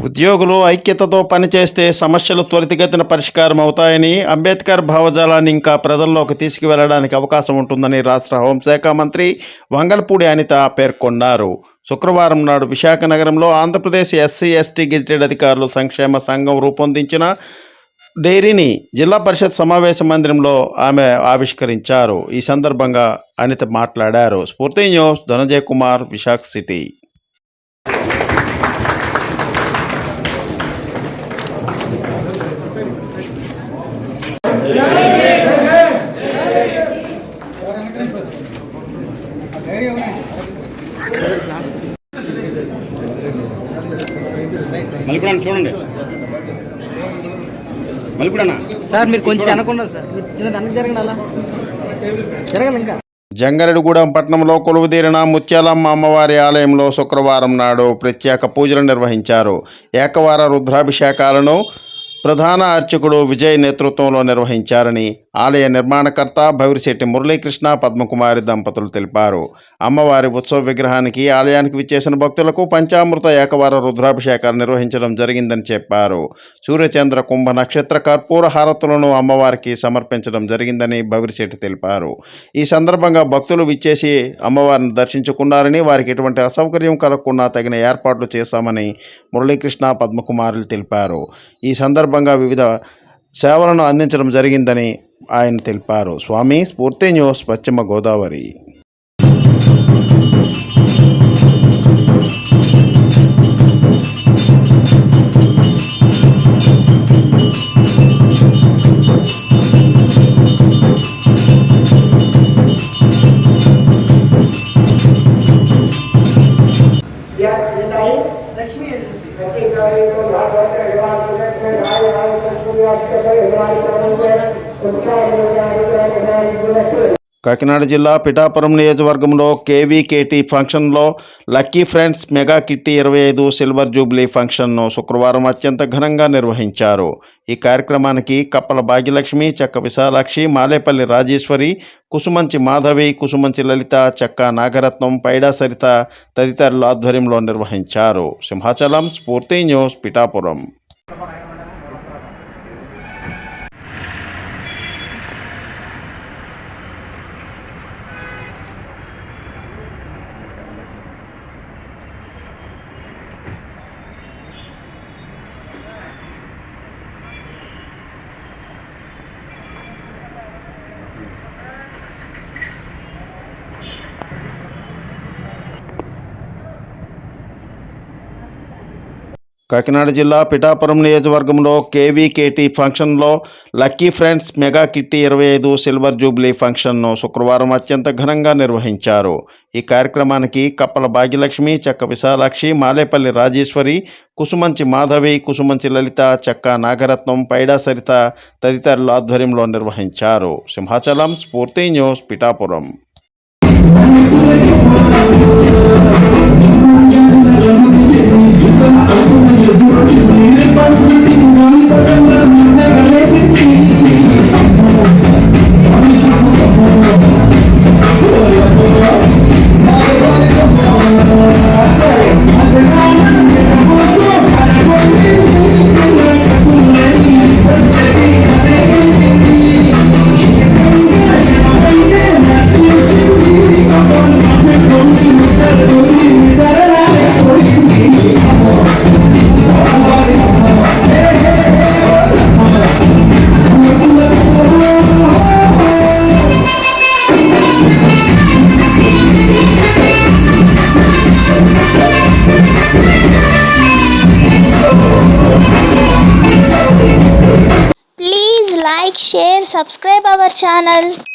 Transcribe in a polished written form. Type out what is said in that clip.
ఉద్యోగులు ఐక్యతతో పనిచేస్తే సమస్యలు త్వరితగతిన పరిష్కారం అవుతాయని, అంబేద్కర్ భావజాలాన్ని ఇంకా ప్రజల్లోకి తీసుకువెళ్లడానికి అవకాశం ఉంటుందని రాష్ట్ర హోంశాఖ మంత్రి వంగల్పూడి అనిత పేర్కొన్నారు. శుక్రవారం నాడు విశాఖ నగరంలో ఆంధ్రప్రదేశ్ ఎస్సీ ఎస్టీ గెజిటెడ్ అధికారుల సంక్షేమ సంఘం రూపొందించిన డైరీని జిల్లా పరిషత్ సమావేశ మందిరంలో ఆమె ఆవిష్కరించారు. ఈ సందర్భంగా అనిత మాట్లాడారు. స్ఫూర్తి న్యూస్, ధనంజయ్ కుమార్, విశాఖ సిటీ. చూడండి సార్, మీరు కొంచెం అనకుండా సార్, మీరు చిన్న దానికి జరగండి, అలా జరగాలి. ఇంకా జంగారెడ్డిగూడెం పట్టణంలో కొలువుదీరిన ముత్యాలమ్మ అమ్మవారి ఆలయంలో శుక్రవారం నాడు ప్రత్యేక పూజలు నిర్వహించారు. ఏకవార రుద్రాభిషేకాలను ప్రధాన అర్చకుడు విజయ్ నేతృత్వంలో నిర్వహించారని ఆలయ నిర్మాణకర్త భవిరిశెట్టి మురళీకృష్ణ పద్మకుమారి దంపతులు తెలిపారు. అమ్మవారి ఉత్సవ విగ్రహానికి ఆలయానికి విచ్చేసిన భక్తులకు పంచామృత ఏకవార రుద్రాభిషేకాలు నిర్వహించడం జరిగిందని చెప్పారు. సూర్యచంద్ర కుంభ నక్షత్ర కర్పూర హారతులను అమ్మవారికి సమర్పించడం జరిగిందని భవిరిశెట్టి తెలిపారు. ఈ సందర్భంగా భక్తులు విచ్చేసి అమ్మవారిని దర్శించుకున్నారని, వారికి ఎటువంటి అసౌకర్యం కలగకుండా తగిన ఏర్పాట్లు చేశామని మురళీకృష్ణ పద్మకుమారులు తెలిపారు. ఈ సందర్భంగా వివిధ సేవలను అందించడం జరిగిందని ఆయన తెలిపారు. స్వామి, స్ఫూర్తి న్యూస్, పశ్చిమ గోదావరి. కాకినాడ జిల్లా పిఠాపురం నియోజకవర్గంలో కేవీకేటీ ఫంక్షన్లో lucky friends mega kitty 25 silver Jubilee ఫంక్షన్ను శుక్రవారం అత్యంత ఘనంగా నిర్వహించారు. ఈ కార్యక్రమానికి కప్పల భాగ్యలక్ష్మి, చెక్క విశాలాక్షి, మాలేపల్లి రాజేశ్వరి, కుసుమంచి మాధవి, కుసుమంచి లలిత, చెక్క నాగరత్నం, పైడా సరిత తదితరుల ఆధ్వర్యంలో నిర్వహించారు. సింహాచలం, స్ఫూర్తి న్యూస్, పిఠాపురం. కాకినాడ జిల్లా పిఠాపురం నియోజకవర్గంలో కేవీకేటీ ఫంక్షన్లో lucky friends mega kitty 25 silver Jubilee ఫంక్షన్ను శుక్రవారం అత్యంత ఘనంగా నిర్వహించారు. ఈ కార్యక్రమానికి కప్పల భాగ్యలక్ష్మి, చెక్క విశాలాక్షి, మాలేపల్లి రాజేశ్వరి, కుసుమంచి మాధవి, కుసుమంచి లలిత, చెక్క నాగరత్నం, పైడా సరిత తదితరుల ఆధ్వర్యంలో నిర్వహించారు. సింహాచలం, స్ఫూర్తి news, Pithapuram. Please like, share, subscribe our channel.